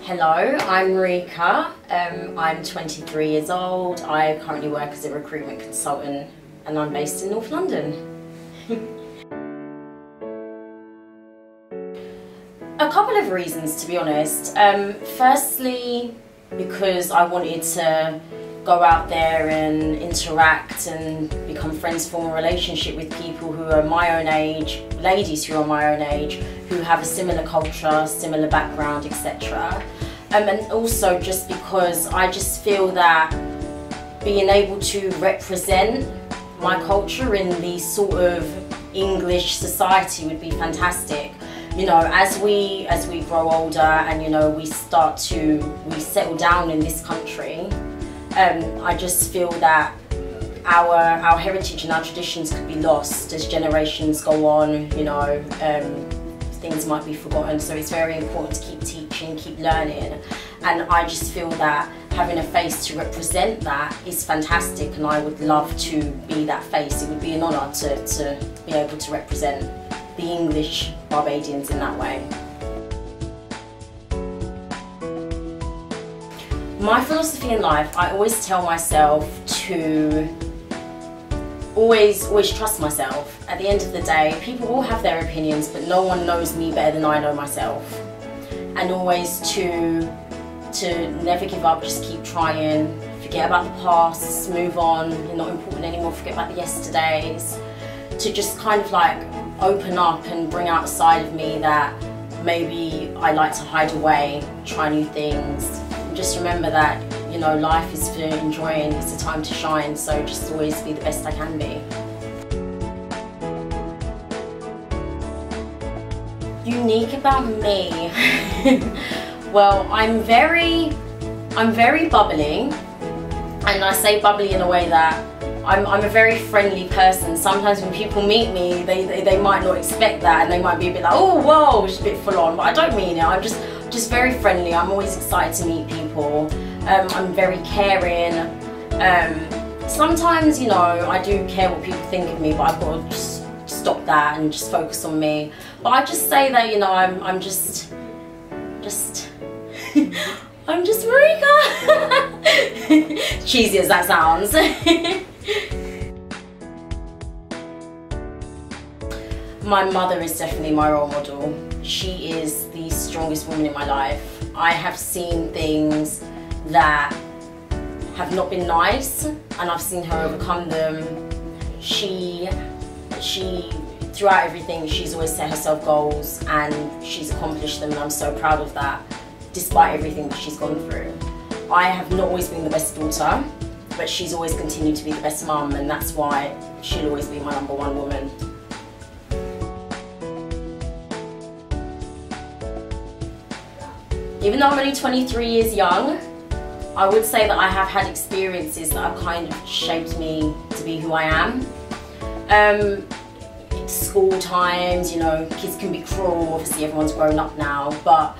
Hello, I'm Marika. I'm 23 years old. I currently work as a recruitment consultant and I'm based in North London. A couple of reasons, to be honest. Firstly, because I wanted to go out there and interact and become friends, form a relationship with people who are my own age, ladies who are my own age, who have a similar culture, similar background, etc. And also just because I just feel that being able to represent my culture in the sort of English society would be fantastic. You know, as we grow older and, you know, we settle down in this country, I just feel that our heritage and our traditions could be lost as generations go on. You know, things might be forgotten, so it's very important to keep teaching, keep learning, and I just feel that having a face to represent that is fantastic, and I would love to be that face. It would be an honour to be able to represent the English Barbadians in that way. My philosophy in life, I always tell myself to always trust myself. At the end of the day, people will have their opinions, but no one knows me better than I know myself. And always to never give up, just keep trying, forget about the past, move on, you're not important anymore, forget about the yesterdays. To just kind of like open up and bring out a side of me that maybe I like to hide away, try new things. Just remember that, you know, life is for enjoying, it's a time to shine, so just always be the best I can be. Unique about me? Well, I'm very bubbly, and I say bubbly in a way that I'm a very friendly person. Sometimes when people meet me, they might not expect that, and they might be a bit like, oh whoa, she's a bit full on, but I don't mean it. I'm just very friendly. I'm always excited to meet people. I'm very caring. Sometimes, you know, I do care what people think of me, but I've got to just stop that and just focus on me. But I just say that, you know, I'm just I'm just Marika. Cheesy as that sounds. My mother is definitely my role model. She is the strongest woman in my life. I have seen things that have not been nice, and I've seen her overcome them. She throughout everything, she's always set herself goals and she's accomplished them, and I'm so proud of that, despite everything that she's gone through. I have not always been the best daughter, but she's always continued to be the best mum, and that's why she'll always be my #1 woman. Even though I'm only 23 years young, I would say that I have had experiences that have kind of shaped me to be who I am. School times, you know, kids can be cruel, obviously everyone's grown up now, but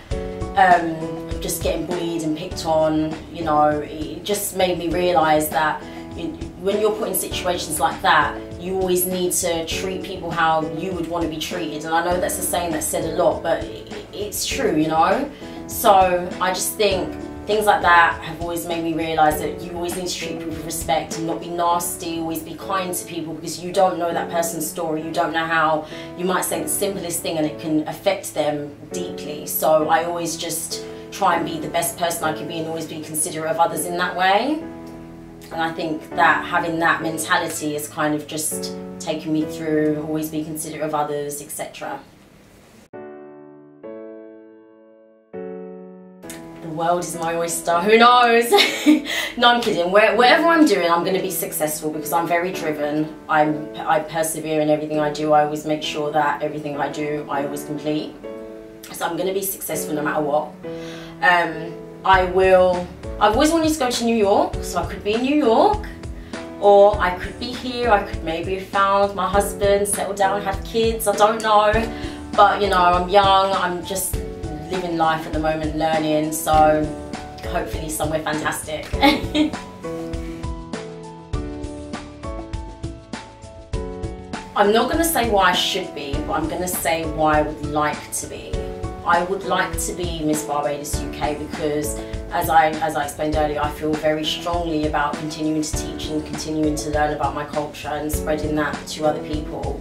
just getting bullied and picked on, you know, it just made me realise that when you're put in situations like that, you always need to treat people how you would want to be treated. And I know that's a saying that's said a lot, but it's true, you know. So I just think things like that have always made me realise that you always need to treat people with respect and not be nasty, always be kind to people, because you don't know that person's story, you don't know how, you might say the simplest thing and it can affect them deeply. So I always just try and be the best person I can be and always be considerate of others in that way. And I think that having that mentality has kind of just taken me through, always be considerate of others, etc. The world is my oyster, who knows? No, I'm kidding. Whatever I'm doing, I'm going to be successful because I'm very driven. I persevere in everything I do. I always make sure that everything I do, I always complete. So I'm going to be successful no matter what. I've always wanted to go to New York, so I could be in New York, or I could be here. I could maybe have found my husband, settle down, have kids, I don't know. But you know, I'm young, I'm just living life at the moment, learning, so hopefully somewhere fantastic. I'm not going to say why I should be, but I'm going to say why I would like to be. I would like to be Miss Barbados UK because, as I explained earlier, I feel very strongly about continuing to teach and continuing to learn about my culture and spreading that to other people.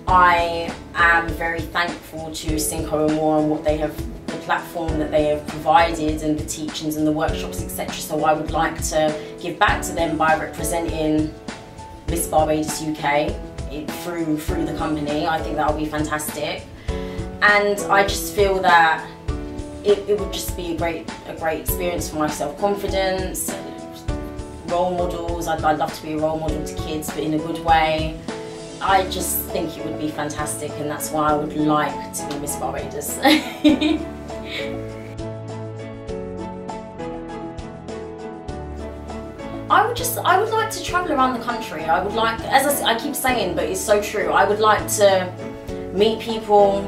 I am very thankful to Cinco and More and what they have, the platform that they have provided and the teachings and the workshops, etc. So I would like to give back to them by representing Miss Barbados UK through the company. I think that would be fantastic, and I just feel that it would just be a great experience for my self-confidence, role models. I'd love to be a role model to kids, but in a good way. I just think it would be fantastic, and that's why I would like to be Miss Barbados. I would like to travel around the country. I would like, as I keep saying, but it's so true, I would like to meet people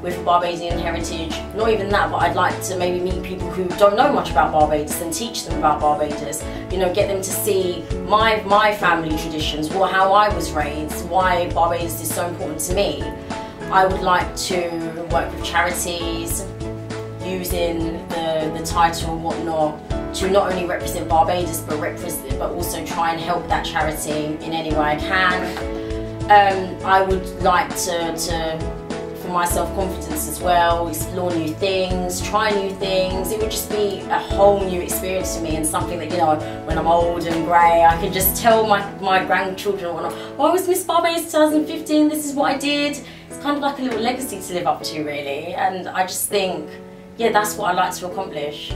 with Barbadian heritage. Not even that, but I'd like to maybe meet people who don't know much about Barbados and teach them about Barbados. You know, get them to see my family traditions, how I was raised, why Barbados is so important to me. I would like to work with charities, using the title and whatnot, to not only represent Barbados but also try and help that charity in any way I can. I would like to for my self-confidence as well, explore new things, try new things. It would just be a whole new experience for me, and something that, you know, when I'm old and grey, I can just tell my grandchildren, oh, I was Miss Barbados 2015, this is what I did. It's kind of like a little legacy to live up to, really, and I just think, yeah, that's what I like to accomplish.